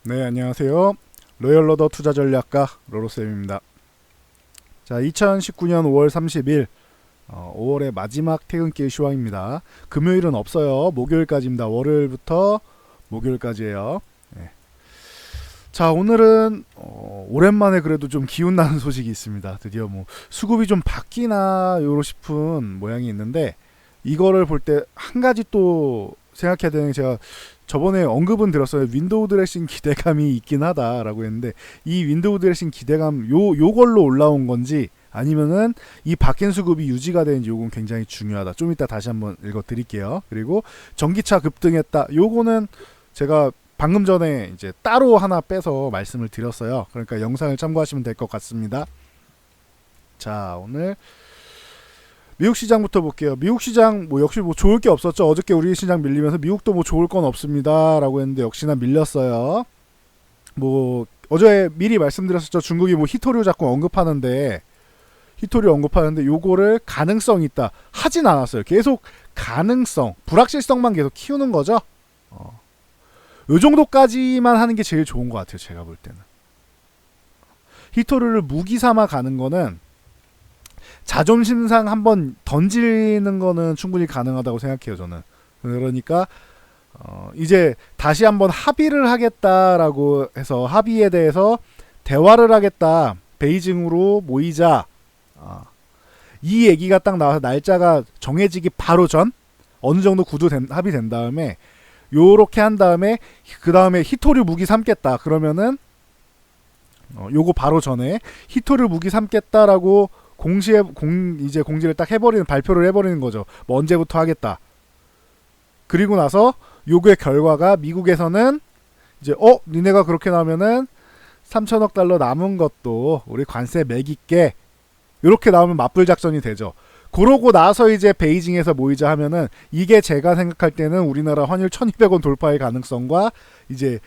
네, 안녕하세요. 로열러더 투자전략가 로로쌤입니다. 자, 2019년 5월 30일 5월의 마지막 퇴근길 시황입니다. 금요일은 없어요. 목요일까지입니다. 월요일부터 목요일까지예요. 네. 자, 오늘은 오랜만에 그래도 좀 기운 나는 소식이 있습니다. 드디어 뭐 수급이 좀 바뀌나 요러 싶은 모양이 있는데, 이거를 볼 때 한 가지 또 생각해야 되는 게, 제가 저번에 언급은 들었어요. 윈도우 드레싱 기대감이 있긴 하다라고 했는데, 이 윈도우 드레싱 기대감 요걸로 올라온 건지 아니면은 이 바뀐 수급이 유지가 되는지, 요건 굉장히 중요하다. 좀 이따 다시 한번 읽어 드릴게요. 그리고 전기차 급등했다. 요거는 제가 방금 전에 이제 따로 하나 빼서 말씀을 드렸어요. 그러니까 영상을 참고하시면 될 것 같습니다. 자, 오늘 미국 시장부터 볼게요. 미국 시장 뭐 역시 뭐 좋을 게 없었죠. 어저께 우리 시장 밀리면서 미국도 뭐 좋을 건 없습니다라고 했는데 역시나 밀렸어요. 뭐 어제 미리 말씀드렸었죠. 중국이 뭐 히토류 자꾸 언급하는데, 요거를 가능성 있다 하진 않았어요. 계속 가능성, 불확실성만 계속 키우는 거죠. 요 정도까지만 하는 게 제일 좋은 것 같아요. 제가 볼 때는 히토류를 무기 삼아 가는 거는, 자존심상 한번 던지는 거는 충분히 가능하다고 생각해요. 저는. 그러니까 이제 다시 한번 합의를 하겠다라고 해서, 합의에 대해서 대화를 하겠다, 베이징으로 모이자, 이 얘기가 딱 나와서 날짜가 정해지기 바로 전, 어느 정도 합의된 다음에, 요렇게 한 다음에 그 다음에 히토류 무기 삼겠다 그러면은, 요거 바로 전에 히토류 무기 삼겠다라고 이제 공지를 딱 해버리는, 발표를 해버리는 거죠. 뭐 언제부터 하겠다. 그리고 나서 요구의 결과가, 미국에서는 이제 니네가 그렇게 나오면은 3천억 달러 남은 것도 우리 관세 매길게, 요렇게 나오면 맞불 작전이 되죠. 그러고 나서 이제 베이징에서 모이자 하면은, 이게 제가 생각할 때는 우리나라 환율 1200원 돌파의 가능성과, 이제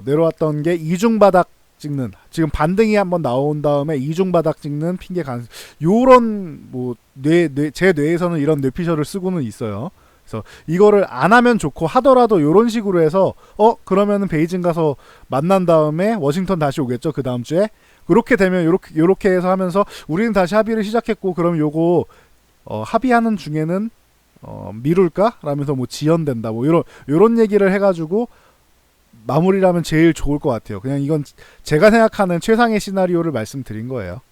내려왔던 게 이중바닥 찍는, 지금 반등이 한번 나온 다음에 이중바닥 찍는 핑계 가능, 요런 뭐 제 뇌에서는 이런 뇌피셜을 쓰고는 있어요. 그래서 이거를 안 하면 좋고, 하더라도 요런 식으로 해서 그러면은 베이징 가서 만난 다음에 워싱턴 다시 오겠죠. 그 다음 주에. 그렇게 되면 요렇게 해서 하면서 우리는 다시 합의를 시작했고, 그럼 요거 합의하는 중에는 미룰까? 라면서 뭐 지연된다. 뭐 요런 얘기를 해가지고 마무리라면 제일 좋을 것 같아요. 그냥 이건 제가 생각하는 최상의 시나리오를 말씀드린 거예요.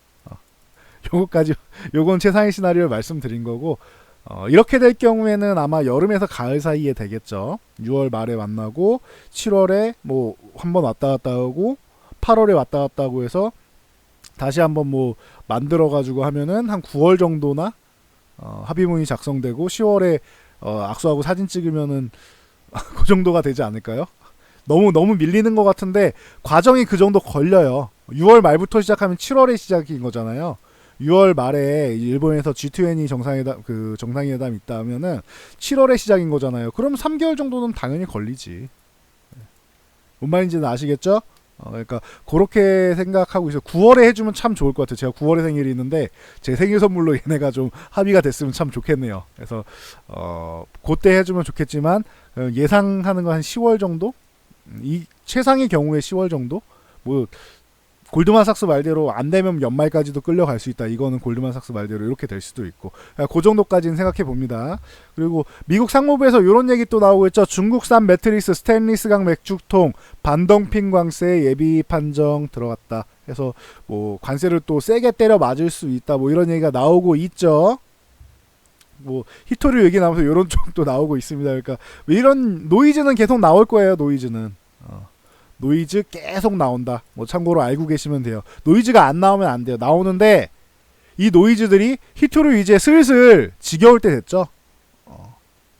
요건 최상의 시나리오를 말씀드린 거고, 이렇게 될 경우에는 아마 여름에서 가을 사이에 되겠죠. 6월 말에 만나고 7월에 뭐 한번 왔다 갔다 하고 8월에 왔다 갔다 하고 해서 다시 한번 뭐 만들어 가지고 하면은 한 9월 정도나 합의문이 작성되고 10월에 악수하고 사진 찍으면은 그 정도가 되지 않을까요? 너무 밀리는 것 같은데, 과정이 그 정도 걸려요. 6월 말부터 시작하면 7월에 시작인 거잖아요. 6월 말에 일본에서 G20 정상회담 있다 하면은 7월에 시작인 거잖아요. 그럼 3개월 정도는 당연히 걸리지. 뭔 말인지는 아시겠죠? 그러니까 그렇게 생각하고 있어요. 9월에 해주면 참 좋을 것 같아요. 제가 9월에 생일이 있는데, 제 생일 선물로 얘네가 좀 합의가 됐으면 참 좋겠네요. 그래서 그때 해주면 좋겠지만, 예상하는 건 한 10월 정도? 이 최상의 경우에 10월 정도? 뭐 골드만삭스 말대로 안 되면 연말까지도 끌려갈 수 있다. 이거는 골드만삭스 말대로 이렇게 될 수도 있고, 그 정도까지는 생각해 봅니다. 그리고 미국 상무부에서 이런 얘기 또 나오고 있죠. 중국산 매트리스, 스테인리스강 맥주통 반덤핑 관세 예비 판정 들어갔다 해서 뭐 관세를 또 세게 때려 맞을 수 있다, 뭐 이런 얘기가 나오고 있죠. 뭐 히토류 얘기 나오면서 이런 쪽도 나오고 있습니다. 그러니까 이런 노이즈는 계속 나올 거예요. 노이즈 계속 나온다. 뭐 참고로 알고 계시면 돼요. 노이즈가 안 나오면 안 돼요. 나오는데 이 노이즈들이 히토류 이제 슬슬 지겨울 때 됐죠.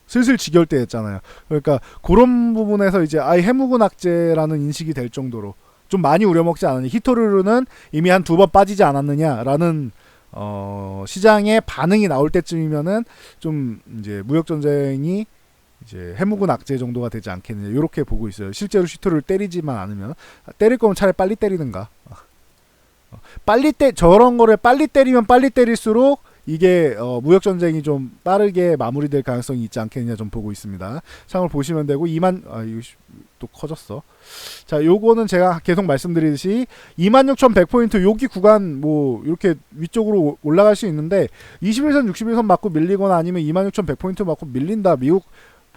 슬슬 지겨울 때 됐잖아요. 그러니까 그런 부분에서 이제 아예 해묵은 악재라는 인식이 될 정도로 좀 많이 우려먹지 않았냐. 히토류는 이미 한 2번 빠지지 않았느냐라는 시장의 반응이 나올 때쯤이면은 좀 이제 무역 전쟁이 이제 해묵은 악재 정도가 되지 않겠느냐, 이렇게 보고 있어요. 실제로 히토류를 때리지만 않으면, 때릴 거면 차라리 빨리 때리든가. 저런 거를 빨리 때리면 빨리 때릴수록 이게 무역 전쟁이 좀 빠르게 마무리될 가능성이 있지 않겠냐 좀 보고 있습니다. 창을 보시면 되고 이거 또 커졌어. 자, 요거는 제가 계속 말씀드리듯이 26,100포인트 여기 구간 뭐 이렇게 위쪽으로 올라갈 수 있는데 21선 61선 맞고 밀리거나 아니면 26,100포인트 맞고 밀린다. 미국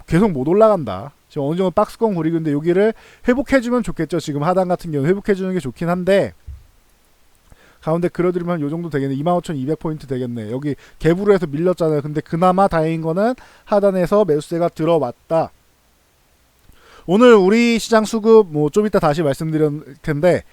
계속 못 올라간다. 지금 어느 정도 박스권 구리고 있는데 여기를 회복해주면 좋겠죠. 지금 하단 같은 경우 회복해주는 게 좋긴 한데 가운데 그려드리면 요 정도 되겠네. 25,200포인트 되겠네. 여기 갭으로 해서 밀렸잖아요. 근데 그나마 다행인 거는 하단에서 매수세가 들어왔다. 오늘 우리 시장 수급 뭐 좀 이따 다시 말씀드릴 텐데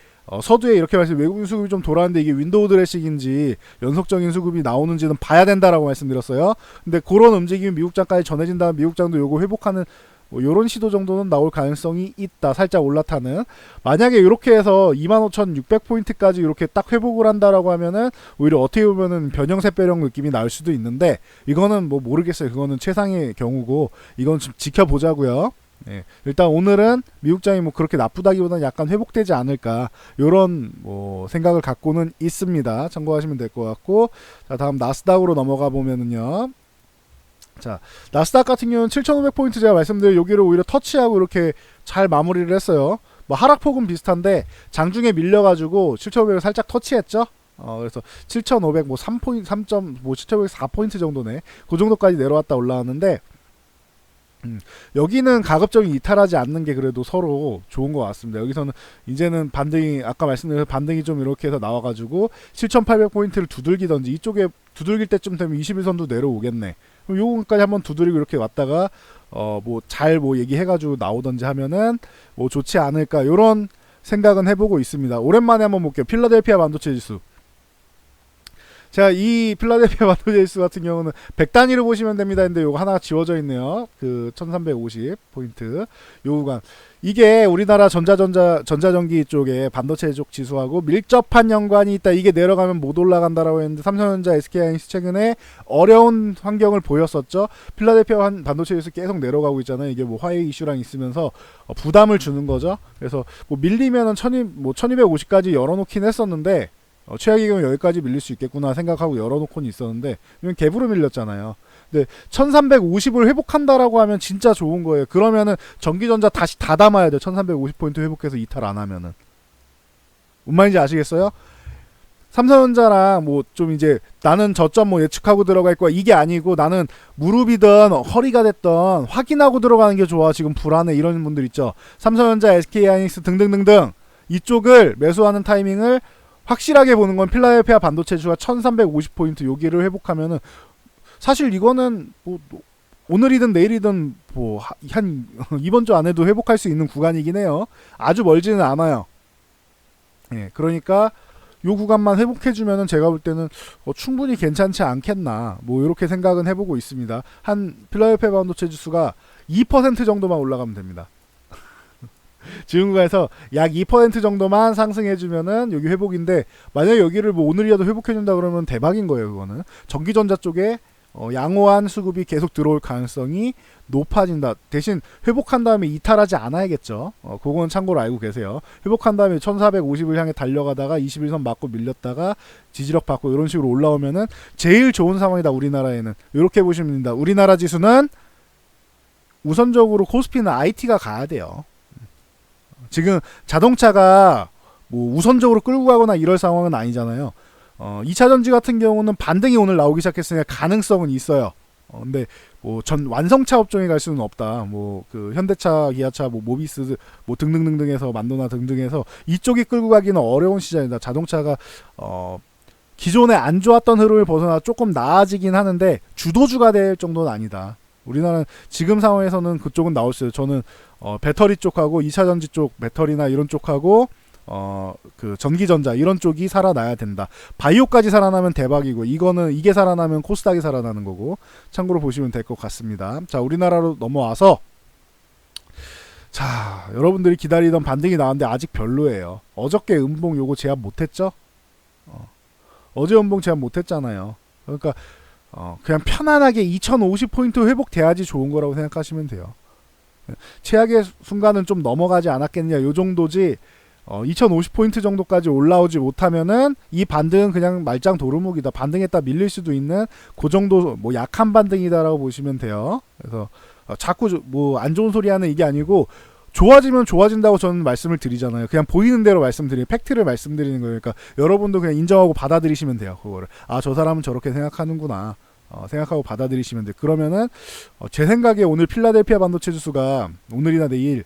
서두에 이렇게 외국인 수급이 좀 돌아왔는데 이게 윈도우 드레싱인지 연속적인 수급이 나오는지는 봐야 된다라고 말씀드렸어요. 근데 그런 움직임이 미국장까지 전해진 다음 미국장도 요거 회복하는 뭐 요런 시도 정도는 나올 가능성이 있다. 살짝 올라타는. 만약에 이렇게 해서 25,600포인트까지 이렇게 딱 회복을 한다라고 하면은 오히려 어떻게 보면은 변형세배령 느낌이 나올 수도 있는데 이거는 뭐 모르겠어요. 그거는 최상의 경우고 이건 좀 지켜보자고요. 네. 일단 오늘은 미국장이 뭐 그렇게 나쁘다기보다는 약간 회복되지 않을까 요런 뭐 생각을 갖고는 있습니다. 참고하시면 될 것 같고 자 다음 나스닥으로 넘어가 보면은요. 자 나스닥 같은 경우는 7,500포인트 제가 말씀드린 여기를 오히려 터치하고 이렇게 잘 마무리를 했어요. 뭐 하락폭은 비슷한데 장중에 밀려가지고 7,500을 살짝 터치했죠. 그래서 7,500 뭐 3포인트 7,504포인트 정도네. 그 정도까지 내려왔다 올라왔는데 여기는 가급적이 이탈하지 않는 게 그래도 서로 좋은 것 같습니다. 여기서는 이제는 반등이 아까 말씀드린 반등이 좀 이렇게 해서 나와가지고 7,800포인트를 두들기던지 이쪽에 두들길 때쯤 되면 21선도 내려오겠네. 그럼 요거까지 한번 두드리고 이렇게 왔다가 뭐 잘 뭐 얘기해가지고 나오던지 하면은 뭐 좋지 않을까 요런 생각은 해보고 있습니다. 오랜만에 한번 볼게요. 필라델피아 반도체 지수. 자, 이 필라델피아 반도체 지수 같은 경우는 100단위로 보시면 됩니다. 근데 요거 하나가 지워져 있네요. 그 1350포인트 요 구간. 이게 우리나라 전자전기 쪽에 반도체 쪽 지수하고 밀접한 연관이 있다. 이게 내려가면 못 올라간다라고 했는데 삼성전자, SK하이닉스 최근에 어려운 환경을 보였었죠. 필라델피아 반도체 지수 계속 내려가고 있잖아요. 이게 뭐 화웨이 이슈랑 있으면서 부담을 주는 거죠. 그래서 뭐 밀리면은 1250까지 열어놓긴 했었는데 최악의 경우 여기까지 밀릴 수 있겠구나 생각하고 열어놓고는 있었는데 이건 갭으로 밀렸잖아요. 근데 1350을 회복한다라고 하면 진짜 좋은 거예요. 그러면은 전기전자 다시 다 담아야 돼요. 1350포인트 회복해서 이탈 안 하면은. 뭔 말인지 아시겠어요? 삼성전자랑 뭐 좀 이제 나는 저점 뭐 예측하고 들어갈 거야 이게 아니고 나는 무릎이든 허리가 됐든 확인하고 들어가는 게 좋아. 지금 불안해 이런 분들 있죠. 삼성전자, SK하이닉스 등등등등 이쪽을 매수하는 타이밍을 확실하게 보는 건 필라델피아 반도체 지수가 1350포인트 여기를 회복하면은 사실 이거는 뭐 오늘이든 내일이든 뭐 한 이번 주 안에도 회복할 수 있는 구간이긴 해요. 아주 멀지는 않아요. 예, 그러니까 요 구간만 회복해주면은 제가 볼 때는 충분히 괜찮지 않겠나 뭐 이렇게 생각은 해보고 있습니다. 한 필라델피아 반도체 지수가 2% 정도만 올라가면 됩니다. 지금까지서 약 2% 정도만 상승해주면은 여기 회복인데 만약에 여기를 뭐 오늘이라도 회복해준다 그러면 대박인 거예요. 그거는 전기전자 쪽에 양호한 수급이 계속 들어올 가능성이 높아진다. 대신 회복한 다음에 이탈하지 않아야겠죠. 그거는 참고로 알고 계세요. 회복한 다음에 1450을 향해 달려가다가 21선 맞고 밀렸다가 지지력 받고 이런 식으로 올라오면은 제일 좋은 상황이다. 우리나라에는 이렇게 보시면 됩니다. 우리나라 지수는 우선적으로 코스피는 IT가 가야 돼요. 지금 자동차가 뭐 우선적으로 끌고 가거나 이럴 상황은 아니잖아요. 2차전지 같은 경우는 반등이 오늘 나오기 시작했으니까 가능성은 있어요. 근데 뭐 전 완성차 업종에 갈 수는 없다. 뭐 그 현대차, 기아차, 뭐 모비스, 뭐 등등등등해서 만도나 등등해서 이쪽이 끌고 가기는 어려운 시장이다. 자동차가 기존에 안 좋았던 흐름을 벗어나 조금 나아지긴 하는데 주도주가 될 정도는 아니다. 우리나라는 지금 상황에서는 그쪽은 나올 수 있어요. 저는 배터리 쪽하고 2차전지 쪽 배터리나 이런 쪽하고 그 전기전자 이런 쪽이 살아나야 된다. 바이오까지 살아나면 대박이고 이게 살아나면 코스닥이 살아나는 거고 참고로 보시면 될 것 같습니다. 자, 우리나라로 넘어와서 자, 여러분들이 기다리던 반등이 나왔는데 아직 별로예요. 어저께 음봉 요거 제압 못했죠? 어제 음봉 제압 못했잖아요. 그러니까 그냥 편안하게 2050포인트 회복돼야지 좋은 거라고 생각하시면 돼요. 최악의 순간은 좀 넘어가지 않았겠냐 요 정도지 2050포인트 정도까지 올라오지 못하면은 이 반등은 그냥 말짱 도루묵이다. 반등했다 밀릴 수도 있는 그 정도 뭐 약한 반등이다라고 보시면 돼요. 그래서 자꾸 뭐 안 좋은 소리 하는 이게 아니고 좋아지면 좋아진다고 저는 말씀을 드리잖아요. 그냥 보이는 대로 말씀드리는 팩트를 말씀드리는 거예요. 그러니까 여러분도 그냥 인정하고 받아들이시면 돼요. 그거를 저 사람은 저렇게 생각하는구나. 생각하고 받아들이시면 돼요. 그러면은 제 생각에 오늘 필라델피아 반도체 지수가 오늘이나 내일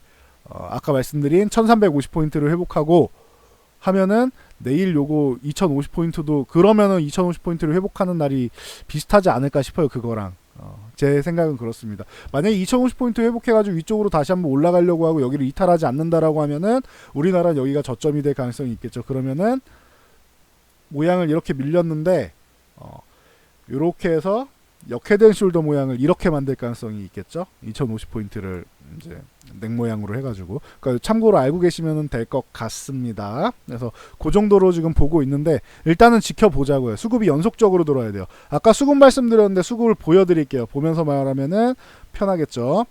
아까 말씀드린 1350포인트를 회복하고 하면은 내일 요거 2050포인트도 그러면은 2050포인트를 회복하는 날이 비슷하지 않을까 싶어요. 그거랑 제 생각은 그렇습니다. 만약에 2050포인트 회복해가지고 위쪽으로 다시 한번 올라가려고 하고 여기를 이탈하지 않는다라고 하면은 우리나라는 여기가 저점이 될 가능성이 있겠죠. 그러면은 모양을 이렇게 밀렸는데 요렇게 해서 역헤드 앤 숄더 모양을 이렇게 만들 가능성이 있겠죠. 2050포인트를 이제 넥 모양으로 해가지고 그러니까 참고로 알고 계시면 될 것 같습니다. 그래서 그 정도로 지금 보고 있는데 일단은 지켜보자고요. 수급이 연속적으로 들어야 돼요. 아까 수급 말씀드렸는데 수급을 보여드릴게요. 보면서 말하면은 편하겠죠.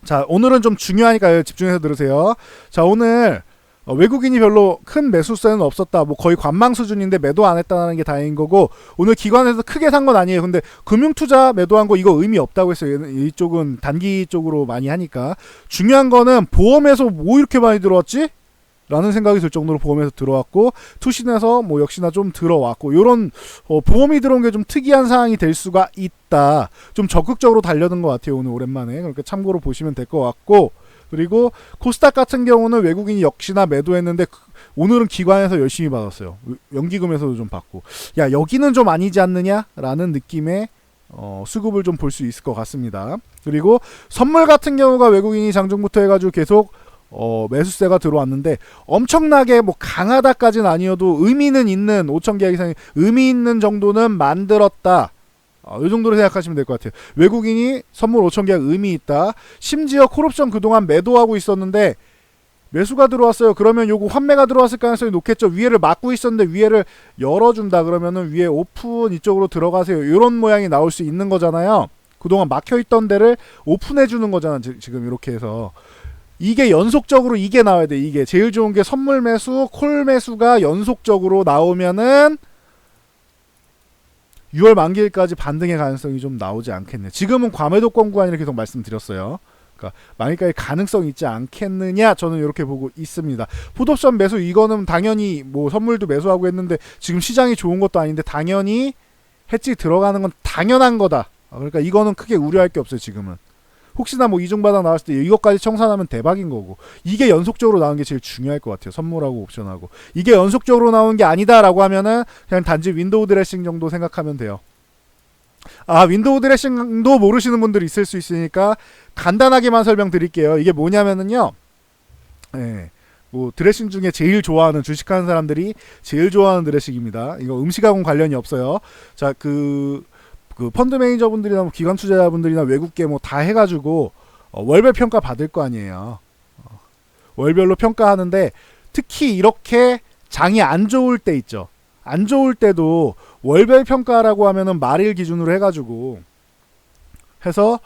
자, 오늘은 좀 중요하니까 집중해서 들으세요. 자, 오늘 외국인이 별로 큰 매수세는 없었다. 뭐 거의 관망 수준인데 매도 안 했다는 게 다행인 거고 오늘 기관에서 크게 산 건 아니에요. 근데 금융투자 매도한 거 이거 의미 없다고 했어요. 이쪽은 단기 쪽으로 많이 하니까. 중요한 거는 보험에서 뭐 이렇게 많이 들어왔지? 라는 생각이 들 정도로 보험에서 들어왔고 투신에서 뭐 역시나 좀 들어왔고 요런 보험이 들어온 게 좀 특이한 상황이 될 수가 있다. 좀 적극적으로 달려든 것 같아요. 오늘 오랜만에. 그러니까 참고로 보시면 될 것 같고 그리고 코스닥 같은 경우는 외국인이 역시나 매도했는데 오늘은 기관에서 열심히 받았어요. 연기금에서도 좀 받고 야 여기는 좀 아니지 않느냐라는 느낌의 수급을 좀 볼 수 있을 것 같습니다. 그리고 선물 같은 경우가 외국인이 장중부터 해가지고 계속 매수세가 들어왔는데 엄청나게 뭐 강하다까지는 아니어도 의미는 있는 5천 계약 이상의 의미 있는 정도는 만들었다. 이 정도로 생각하시면 될 것 같아요. 외국인이 선물 5천 계약 의미 있다. 심지어 콜옵션 그동안 매도하고 있었는데 매수가 들어왔어요. 그러면 요거 환매가 들어왔을 가능성이 높겠죠. 위에를 막고 있었는데 위에를 열어준다. 그러면은 위에 오픈 이쪽으로 들어가세요. 이런 모양이 나올 수 있는 거잖아요. 그동안 막혀있던 데를 오픈해주는 거잖아. 지금 이렇게 해서. 이게 연속적으로 이게 나와야 돼. 이게 제일 좋은 게 선물 매수, 콜 매수가 연속적으로 나오면은 6월 만기일까지 반등의 가능성이 좀 나오지 않겠네. 지금은 과매도권 구간이라 계속 말씀드렸어요. 그러니까 만기까지 가능성이 있지 않겠느냐 저는 이렇게 보고 있습니다. 풋옵션 매수 이거는 당연히 뭐 선물도 매수하고 했는데 지금 시장이 좋은 것도 아닌데 당연히 해지 들어가는 건 당연한 거다. 그러니까 이거는 크게 우려할 게 없어요. 지금은. 혹시나 뭐 이중바닥 나왔을 때 이것까지 청산하면 대박인 거고 이게 연속적으로 나오는 게 제일 중요할 것 같아요. 선물하고 옵션하고 이게 연속적으로 나오는 게 아니다라고 하면은 그냥 단지 윈도우 드레싱 정도 생각하면 돼요. 윈도우 드레싱도 모르시는 분들이 있을 수 있으니까 간단하게만 설명드릴게요. 이게 뭐냐면은요 뭐 드레싱 중에 제일 좋아하는 주식하는 사람들이 제일 좋아하는 드레싱입니다. 이거 음식하고는 관련이 없어요. 자, 그 펀드 매니저분들이나 뭐 기관 투자자분들이나 외국계 뭐 다 해가지고 월별 평가 받을 거 아니에요. 월별로 평가하는데 특히 이렇게 장이 안 좋을 때 있죠. 안 좋을 때도 월별 평가라고 하면은 말일 기준으로 해가지고 해서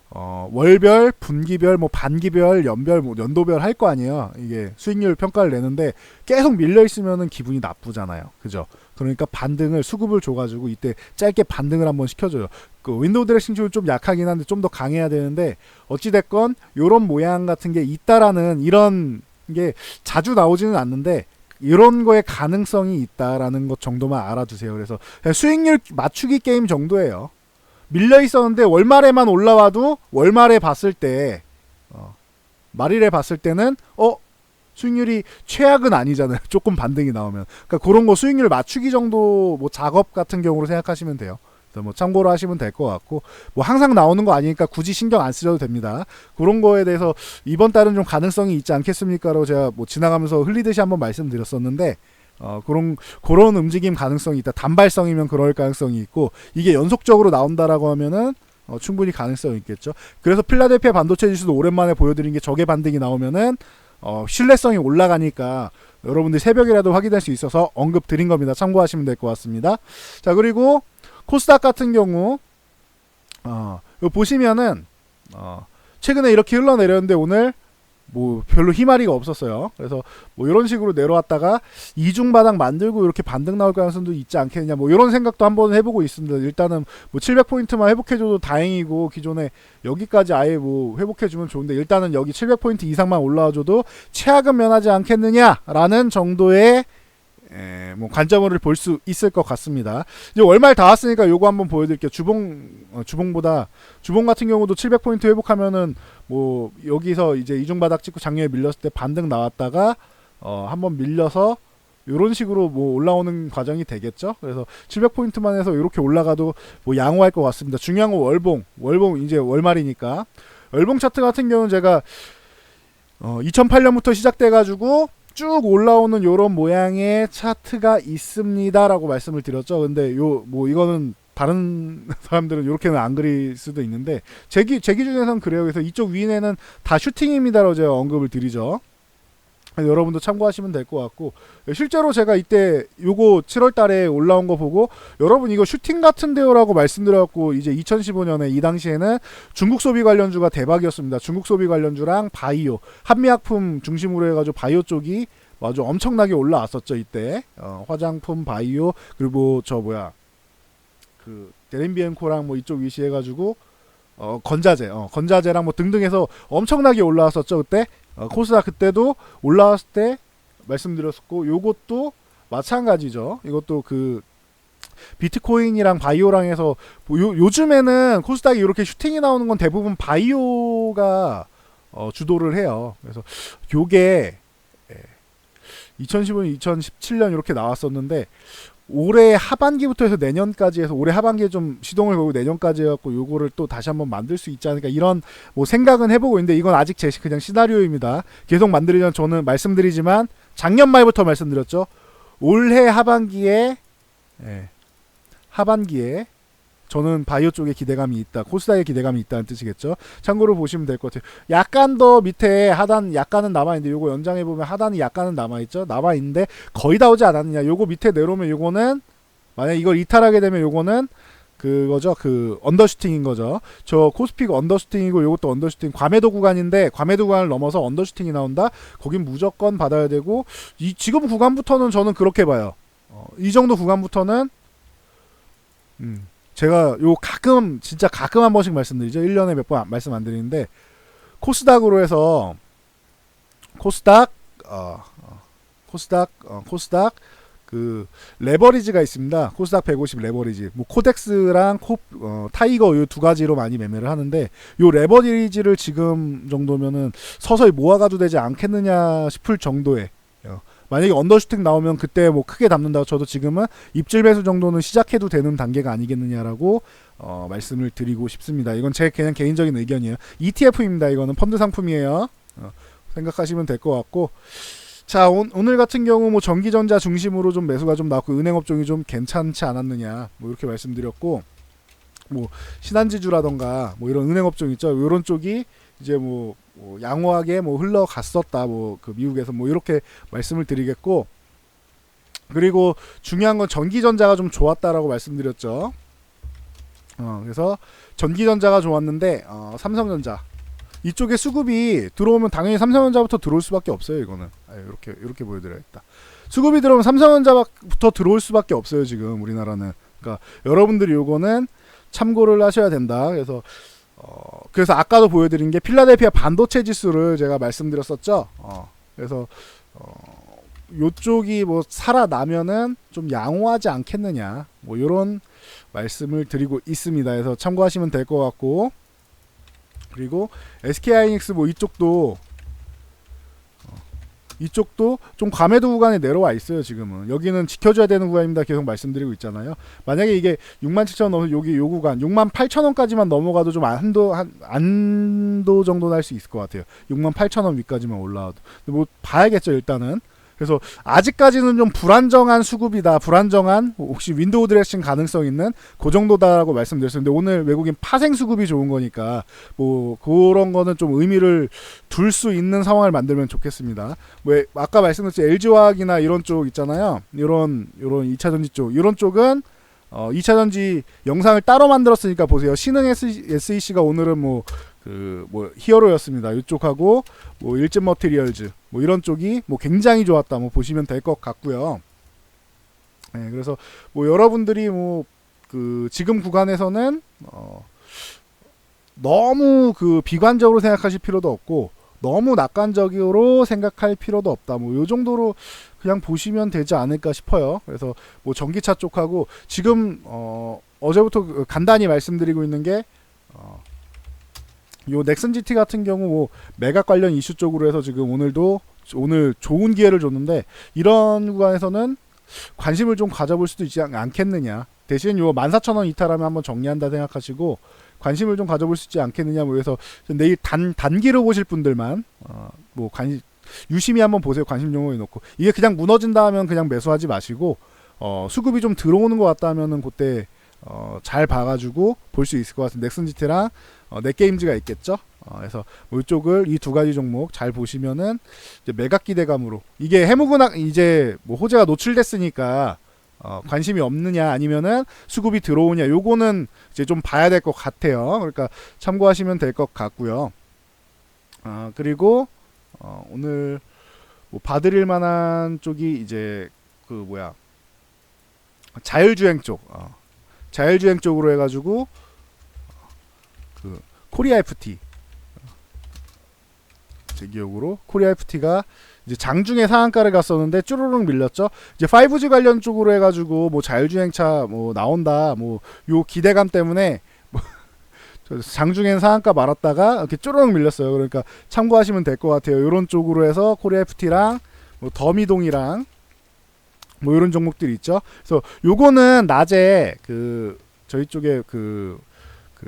월별, 분기별, 뭐 반기별, 연별, 뭐 연도별 할 거 아니에요. 이게 수익률 평가를 내는데 계속 밀려 있으면은 기분이 나쁘잖아요. 그죠? 그러니까 반등을 수급을 줘가지고 이때 짧게 반등을 한번 시켜줘요. 그 윈도우 드레싱 좀 약하긴 한데 좀 더 강해야 되는데 어찌 됐건 요런 모양 같은 게 있다라는 이런 게 자주 나오지는 않는데 이런 거에 가능성이 있다라는 것 정도만 알아두세요. 그래서 그냥 수익률 맞추기 게임 정도예요. 밀려 있었는데 월말에만 올라와도 월말에 봤을 때 말일에 봤을 때는 수익률이 최악은 아니잖아요. 조금 반등이 나오면. 그러니까 그런 거 수익률 맞추기 정도 뭐 작업 같은 경우로 생각하시면 돼요. 뭐 참고로 하시면 될 것 같고 뭐 항상 나오는 거 아니니까 굳이 신경 안 쓰셔도 됩니다. 그런 거에 대해서 이번 달은 좀 가능성이 있지 않겠습니까라고 제가 뭐 지나가면서 흘리듯이 한번 말씀드렸었는데 그런 움직임 가능성이 있다. 단발성이면 그럴 가능성이 있고 이게 연속적으로 나온다라고 하면은 충분히 가능성이 있겠죠. 그래서 필라델피아 반도체 지수도 오랜만에 보여드린 게 저게 반등이 나오면은 신뢰성이 올라가니까 여러분들 새벽이라도 확인할 수 있어서 언급 드린 겁니다. 참고하시면 될 것 같습니다. 자, 그리고 코스닥 같은 경우 보시면은 최근에 이렇게 흘러내렸는데 오늘 뭐 별로 희마리가 없었어요. 그래서 뭐 이런 식으로 내려왔다가 이중 바닥 만들고 이렇게 반등 나올 가능성도 있지 않겠느냐, 뭐 이런 생각도 한번 해보고 있습니다. 일단은 뭐 700포인트만 회복해줘도 다행이고, 기존에 여기까지 아예 뭐 회복해주면 좋은데, 일단은 여기 700포인트 이상만 올라와줘도 최악은 면하지 않겠느냐라는 정도의 뭐 관점을 볼 수 있을 것 같습니다. 이제 월말 다 왔으니까 요거 한번 보여드릴게요. 주봉 같은 경우도 700포인트 회복하면은 뭐 여기서 이제 이중바닥 찍고 작년에 밀렸을 때 반등 나왔다가 한번 밀려서 요런 식으로 뭐 올라오는 과정이 되겠죠. 그래서 700포인트만 해서 이렇게 올라가도 뭐 양호할 것 같습니다. 중요한 건 월봉 이제 월말이니까 월봉 차트 같은 경우는 제가 2008년부터 시작돼가지고 쭉 올라오는 요런 모양의 차트가 있습니다라고 말씀을 드렸죠. 근데 요 뭐 이거는 다른 사람들은 이렇게는 안 그릴 수도 있는데 제 기준에서는 그래요. 그래서 이쪽 위에는 다 슈팅입니다라고 제가 언급을 드리죠. 여러분도 참고하시면 될 것 같고, 실제로 제가 이때 요거 7월 달에 올라온 거 보고 여러분 이거 슈팅 같은데요라고 말씀드렸고, 이제 2015년에 이 당시에는 중국 소비 관련주가 대박이었습니다. 중국 소비 관련주랑 바이오, 한미약품 중심으로 해가지고 바이오 쪽이 아주 엄청나게 올라왔었죠. 이때 화장품, 바이오, 그리고 그 데렌비엔코랑 뭐 이쪽 위시해가지고 건자재랑 뭐 등등해서 엄청나게 올라왔었죠. 그때 코스닥 그때도 올라왔을 때 말씀드렸었고, 요것도 마찬가지죠. 이것도 그 비트코인이랑 바이오랑 해서 요즘에는 코스닥이 이렇게 슈팅이 나오는 건 대부분 바이오가 주도를 해요. 그래서 요게 2015년, 2017년 이렇게 나왔었는데, 올해 하반기부터 해서 내년까지 해서 올해 하반기에 좀 시동을 걸고 내년까지 해갖고 요거를 또 다시 한번 만들 수 있지 않을까, 이런 뭐 생각은 해보고 있는데, 이건 아직 제 그냥 시나리오입니다. 계속 만들려면 저는 말씀드리지만 작년 말부터 말씀드렸죠. 올해 하반기에 저는 바이오 쪽에 기대감이 있다, 코스닥에 기대감이 있다는 뜻이겠죠. 참고로 보시면 될 것 같아요. 약간 더 밑에 하단 약간은 남아있는데, 요거 연장해보면 하단이 약간은 남아있죠. 남아있는데 거의 다 오지 않았느냐. 요거 밑에 내려오면 요거는 만약 이걸 이탈하게 되면 요거는 그거죠. 그 언더슈팅인 거죠. 저 코스피가 언더슈팅이고 요것도 언더슈팅, 과매도 구간인데 과매도 구간을 넘어서 언더슈팅이 나온다. 거긴 무조건 받아야 되고, 지금 구간부터는 저는 그렇게 봐요. 이 정도 구간부터는 제가 요 진짜 가끔 한 번씩 말씀드리죠. 1년에 몇 번 말씀 안 드리는데, 코스닥으로 해서 코스닥 그 레버리지가 있습니다. 코스닥 150 레버리지. 뭐 코덱스랑 타이거 요 두 가지로 많이 매매를 하는데, 요 레버리지를 지금 정도면은 서서히 모아가도 되지 않겠느냐 싶을 정도의, 만약에 언더슈팅 나오면 그때 뭐 크게 담는다고 쳐도 지금은 입질 매수 정도는 시작해도 되는 단계가 아니겠느냐라고 말씀을 드리고 싶습니다. 이건 제 그냥 개인적인 의견이에요. ETF입니다. 이거는 펀드 상품이에요. 생각하시면 될 것 같고, 자, 오늘 같은 경우 뭐 전기전자 중심으로 좀 매수가 좀 나왔고, 은행업종이 좀 괜찮지 않았느냐, 뭐 이렇게 말씀드렸고, 뭐 신한지주라던가 뭐 이런 은행업종 있죠. 이런 쪽이 이제 뭐 양호하게 뭐 흘러갔었다, 뭐 그 미국에서 뭐 이렇게 말씀을 드리겠고, 그리고 중요한 건 전기전자가 좀 좋았다라고 말씀드렸죠. 그래서 전기전자가 좋았는데 삼성전자 이쪽에 수급이 들어오면 당연히 삼성전자부터 들어올 수밖에 없어요. 이거는 이렇게 보여드려야겠다. 수급이 들어오면 삼성전자부터 들어올 수밖에 없어요. 지금 우리나라는. 그러니까 여러분들이 요거는 참고를 하셔야 된다. 그래서 아까도 보여드린 게 필라델피아 반도체 지수를 제가 말씀드렸었죠. 그래서 요쪽이 뭐 살아나면은 좀 양호하지 않겠느냐, 뭐 요런 말씀을 드리고 있습니다. 그래서 참고하시면 될 것 같고, 그리고 SK하이닉스 뭐 이쪽도 좀 과매도 구간에 내려와 있어요. 지금은 여기는 지켜줘야 되는 구간입니다. 계속 말씀드리고 있잖아요. 만약에 이게 67,000원 넘어서 여기 요 구간 68,000원까지만 넘어가도 좀 안도 정도 날 수 있을 것 같아요. 68,000원 위까지만 올라와도. 근데 뭐 봐야겠죠 일단은. 그래서 아직까지는 좀 불안정한 수급이다. 불안정한, 혹시 윈도우 드레싱 가능성 있는 그 정도다라고 말씀드렸는데, 오늘 외국인 파생 수급이 좋은 거니까 뭐 그런 거는 좀 의미를 둘 수 있는 상황을 만들면 좋겠습니다. 뭐 아까 말씀드렸죠, LG화학이나 이런 쪽 있잖아요. 이런 2차전지 쪽, 이런 쪽은 2차전지 영상을 따로 만들었으니까 보세요. 신흥 SEC가 오늘은 뭐 그 뭐 히어로였습니다. 이쪽하고 뭐 일진 머티리얼즈 뭐 이런 쪽이 뭐 굉장히 좋았다. 뭐 보시면 될 것 같고요. 네, 그래서 뭐 여러분들이 뭐 그 지금 구간에서는 너무 그 비관적으로 생각하실 필요도 없고 너무 낙관적으로 생각할 필요도 없다. 뭐 요 정도로 그냥 보시면 되지 않을까 싶어요. 그래서 뭐 전기차 쪽하고 지금 어제부터 간단히 말씀드리고 있는 게 요 넥슨 GT 같은 경우 뭐 매각 관련 이슈 쪽으로 해서 지금 오늘 좋은 기회를 줬는데 이런 구간에서는 관심을 좀 가져볼 수도 있지 않겠느냐. 대신 요 14,000원 이탈하면 한번 정리한다 생각하시고 관심을 좀 가져볼 수 있지 않겠느냐. 뭐 그래서 내일 단기로 보실 분들만 뭐 유심히 한번 보세요. 관심 종목에 놓고 이게 그냥 무너진다 하면 그냥 매수하지 마시고 수급이 좀 들어오는 것 같다 하면은 그때 잘 봐가지고 볼 수 있을 것 같습니다. 넥슨 GT랑 넷게임즈가 있겠죠. 그래서 뭐 이쪽을 이 두 가지 종목 잘 보시면은 이제 매각 기대감으로 이게 해묵은 이제 뭐 호재가 노출됐으니까 관심이 없느냐 아니면은 수급이 들어오냐 요거는 이제 좀 봐야 될 것 같아요. 그러니까 참고하시면 될 것 같고요. 그리고 오늘 뭐 봐드릴 만한 쪽이 이제 그 뭐야 자율주행 쪽 자율주행 쪽으로 해가지고 그 코리아 FT 제 기억으로 코리아 FT가 이제 장중에 상한가를 갔었는데 쭈루룩 밀렸죠. 이제 5G 관련 쪽으로 해가지고 뭐 자율주행차 뭐 나온다 뭐 요 기대감 때문에 뭐 장중엔 상한가 말았다가 이렇게 쭈루룩 밀렸어요. 그러니까 참고하시면 될 것 같아요. 요런 쪽으로 해서 코리아 FT랑 뭐 더미동이랑 뭐 이런 종목들이 있죠. 그래서 요거는 낮에 그 저희 쪽에 그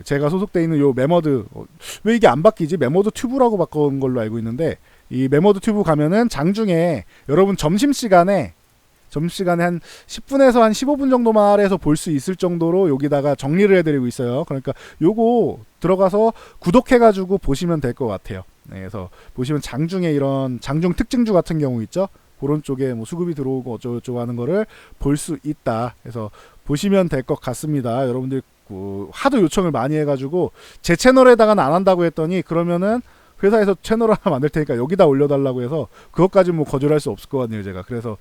제가 소속돼 있는 요 메머드 왜 이게 안 바뀌지? 메머드 튜브라고 바꾼 걸로 알고 있는데 이 메머드 튜브 가면은 장중에 여러분 점심시간에 한 10분에서 한 15분 정도만 해서 볼 수 있을 정도로 여기다가 정리를 해드리고 있어요. 그러니까 요거 들어가서 구독해가지고 보시면 될 것 같아요. 네, 그래서 보시면 장중에 이런 장중 특징주 같은 경우 있죠. 그런 쪽에 뭐 수급이 들어오고 어쩌고저쩌고 하는 거를 볼 수 있다. 그래서 보시면 될 것 같습니다. 여러분들 하도 요청을 많이 해가지고 제 채널에다가는 안 한다고 했더니 그러면은 회사에서 채널 하나 만들 테니까 여기다 올려달라고 해서 그것까지 뭐 거절할 수 없을 것 같네요. 제가 그래서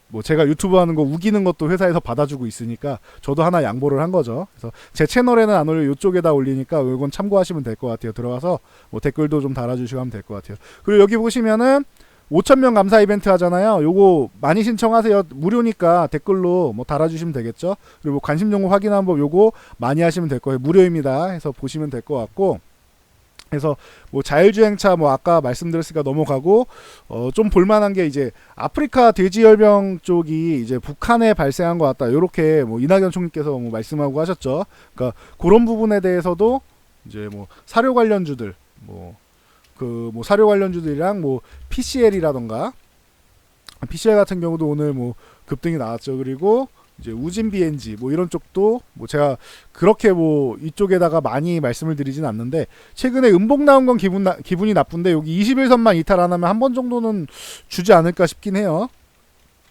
뭐 제가 유튜브 하는 거 우기는 것도 회사에서 받아주고 있으니까 저도 하나 양보를 한 거죠. 그래서 제 채널에는 안 올려 이쪽에다 올리니까 이건 참고하시면 될 것 같아요. 들어가서 뭐 댓글도 좀 달아주시고 하면 될 것 같아요. 그리고 여기 보시면은 5,000명 감사 이벤트 하잖아요. 요거 많이 신청하세요. 무료니까 댓글로 뭐 달아주시면 되겠죠. 그리고 관심 종목 확인한 법 요거 많이 하시면 될 거예요. 무료입니다. 해서 보시면 될 것 같고. 그래서 뭐 자율주행차 뭐 아까 말씀드렸으니까 넘어가고 좀 볼만한 게 이제 아프리카 돼지열병 쪽이 이제 북한에 발생한 것 같다. 요렇게 뭐 이낙연 총리께서 뭐 말씀하고 하셨죠. 그러니까 그런 부분에 대해서도 이제 뭐 사료 관련주들 뭐 사료 관련주들이랑 뭐 PCL이라던가 PCL 같은 경우도 오늘 뭐 급등이 나왔죠. 그리고 이제 우진 BNG 뭐 이런 쪽도 뭐 제가 그렇게 뭐 이쪽에다가 많이 말씀을 드리진 않는데 최근에 음봉 나온 건 기분이 나쁜데 여기 21선만 이탈 안 하면 한 번 정도는 주지 않을까 싶긴 해요.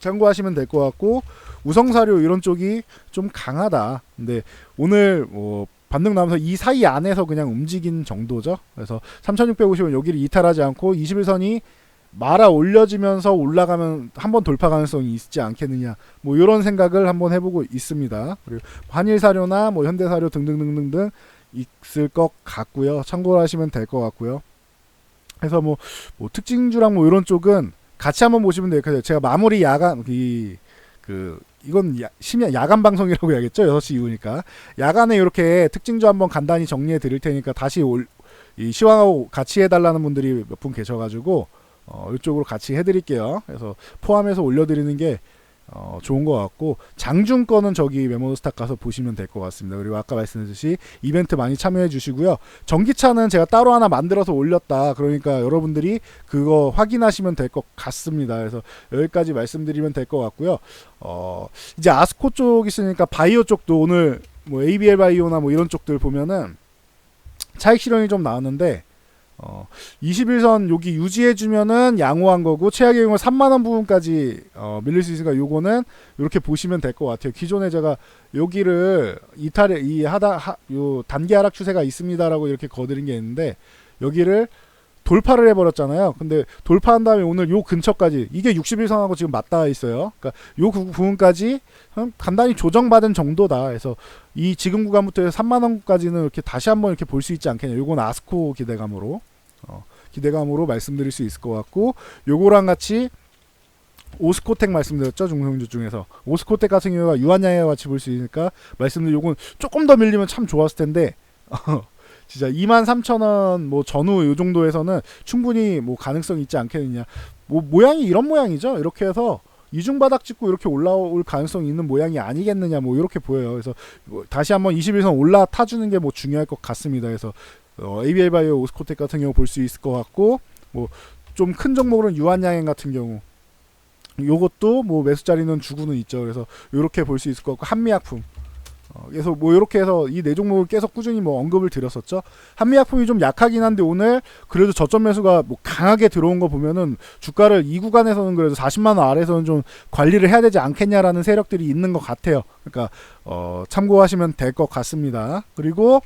참고하시면 될 것 같고 우성사료 이런 쪽이 좀 강하다. 근데 오늘 뭐 반등 나오면서 이 사이 안에서 그냥 움직인 정도죠. 그래서 3650원 여기를 이탈하지 않고 21선이 말아 올려지면서 올라가면 한번 돌파 가능성이 있지 않겠느냐. 뭐 이런 생각을 한번 해보고 있습니다. 그리고 한일사료나 뭐 현대사료 등등등등등 있을 것 같고요. 참고를 하시면 될 것 같고요. 그래서 뭐 특징주랑 뭐 이런 쪽은 같이 한번 보시면 될 것 같아요. 제가 마무리 야간 이건 심야 야간 방송이라고 해야겠죠. 6시 이후니까 야간에 이렇게 특징주 한번 간단히 정리해 드릴 테니까 다시 이 시황하고 같이 해달라는 분들이 몇 분 계셔가지고 이쪽으로 같이 해드릴게요. 그래서 포함해서 올려드리는 게 좋은 것 같고 장중 거는 저기 메모스탁 가서 보시면 될 것 같습니다. 그리고 아까 말씀드렸듯이 이벤트 많이 참여해 주시고요. 전기차는 제가 따로 하나 만들어서 올렸다. 그러니까 여러분들이 그거 확인하시면 될 것 같습니다. 그래서 여기까지 말씀드리면 될 것 같고요. 이제 아스코 쪽 있으니까 바이오 쪽도 오늘 뭐 ABL 바이오나 뭐 이런 쪽들 보면은 차익 실현이 좀 나왔는데 21선 여기 유지해주면은 양호한 거고 최악의 경우 3만원 부분까지 밀릴 수 있으니까 요거는 이렇게 보시면 될 것 같아요. 기존에 제가 여기를 요 단기 하락 추세가 있습니다라고 이렇게 거드린 게 있는데 여기를 돌파를 해버렸잖아요. 근데 돌파한 다음에 오늘 요 근처까지 이게 61선하고 지금 맞닿아 있어요. 그러니까 요 부분까지 간단히 조정받은 정도다. 그래서 이 지금 구간부터 3만원까지는 이렇게 다시 한번 이렇게 볼 수 있지 않겠냐. 요건 아스코 기대감으로 말씀드릴 수 있을 것 같고, 요거랑 같이 오스코텍 말씀드렸죠. 중성주 중에서 오스코텍 같은 경우가 유한양과 같이 볼 수 있으니까 말씀드린 요건 조금 더 밀리면 참 좋았을 텐데 진짜 23,000원 뭐 전후 요 정도에서는 충분히 뭐 가능성이 있지 않겠느냐. 뭐 모양이 이런 모양이죠. 이렇게 해서 이중바닥 찍고 이렇게 올라올 가능성이 있는 모양이 아니겠느냐, 뭐 이렇게 보여요. 그래서 뭐 다시 한번 21선 올라타주는 게 뭐 중요할 것 같습니다. 그래서 ABL 바이오 오스코텍 같은 경우 볼 수 있을 것 같고, 뭐 좀 큰 종목으로는 유한양행 같은 경우 요것도 뭐 매수 자리는 주고는 있죠. 그래서 이렇게 볼 수 있을 것 같고, 한미약품 그래서 뭐 이렇게 해서 이 네 종목을 계속 꾸준히 뭐 언급을 드렸었죠. 한미약품이 좀 약하긴 한데 오늘 그래도 저점 매수가 뭐 강하게 들어온 거 보면은 주가를 이 구간에서는 그래도 40만 원 아래에서는 좀 관리를 해야 되지 않겠냐라는 세력들이 있는 것 같아요. 그러니까 참고하시면 될 것 같습니다. 그리고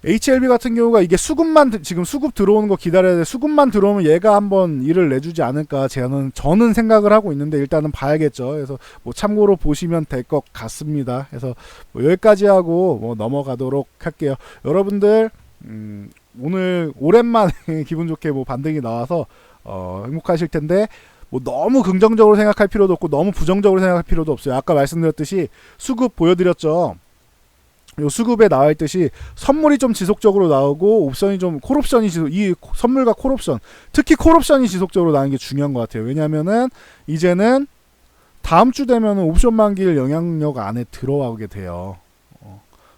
HLB 같은 경우가 이게 수급만 지금 수급 들어오는 거 기다려야 돼. 수급만 들어오면 얘가 한번 일을 내주지 않을까 저는 생각을 하고 있는데 일단은 봐야겠죠. 그래서 뭐 참고로 보시면 될 것 같습니다. 그래서 뭐 여기까지 하고 뭐 넘어가도록 할게요. 여러분들 오늘 오랜만에 기분 좋게 뭐 반등이 나와서 행복하실 텐데 뭐 너무 긍정적으로 생각할 필요도 없고 너무 부정적으로 생각할 필요도 없어요. 아까 말씀드렸듯이 수급 보여드렸죠. 요 수급에 나와 있듯이 선물이 좀 지속적으로 나오고 옵션이 좀 콜옵션이 이 선물과 콜옵션, 특히 콜옵션이 지속적으로 나오는 게 중요한 것 같아요. 왜냐면은 이제는 다음 주 되면은 옵션 만기일 영향력 안에 들어가게 돼요.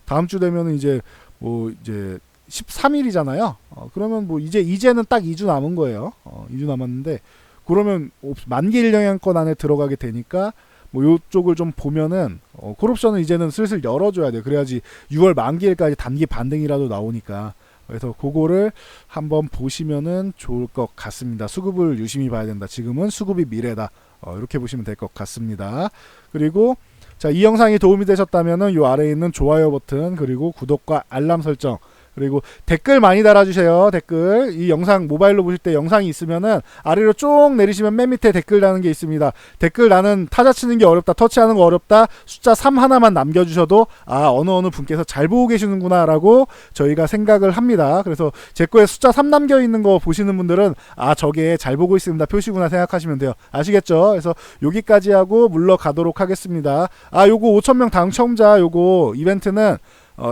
다음 주 되면은 이제 뭐 이제 13일이잖아요. 그러면 뭐 이제는 딱 2주 남은 거예요. 2주 남았는데 그러면 만기일 영향권 안에 들어가게 되니까 뭐 요쪽을 좀 보면은 콜옵션은 이제는 슬슬 열어줘야 돼요. 그래야지 6월 만기일까지 단기 반등이라도 나오니까. 그래서 그거를 한번 보시면은 좋을 것 같습니다. 수급을 유심히 봐야 된다. 지금은 수급이 미래다. 이렇게 보시면 될 것 같습니다. 그리고 자, 이 영상이 도움이 되셨다면은 요 아래에 있는 좋아요 버튼 그리고 구독과 알람 설정 그리고 댓글 많이 달아주세요. 댓글 이 영상 모바일로 보실 때 영상이 있으면은 아래로 쭉 내리시면 맨 밑에 댓글 다는 게 있습니다. 댓글 나는 타자 치는 게 어렵다, 터치하는 거 어렵다, 숫자 3 하나만 남겨주셔도 어느 분께서 잘 보고 계시는구나 라고 저희가 생각을 합니다. 그래서 제 거에 숫자 3 남겨있는 거 보시는 분들은 저게 잘 보고 있습니다 표시구나 생각하시면 돼요. 아시겠죠? 그래서 여기까지 하고 물러가도록 하겠습니다. 요거 5,000명 당첨자 요거 이벤트는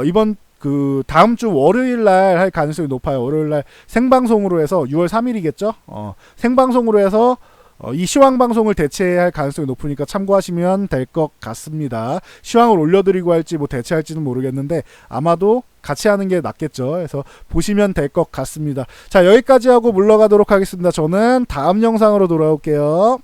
이번 그 다음 주 월요일 날 할 가능성이 높아요. 월요일 날 생방송으로 해서 6월 3일이겠죠? 생방송으로 해서 이 시황 방송을 대체할 가능성이 높으니까 참고하시면 될 것 같습니다. 시황을 올려드리고 할지 뭐 대체할지는 모르겠는데 아마도 같이 하는 게 낫겠죠. 그래서 보시면 될 것 같습니다. 자, 여기까지 하고 물러가도록 하겠습니다. 저는 다음 영상으로 돌아올게요.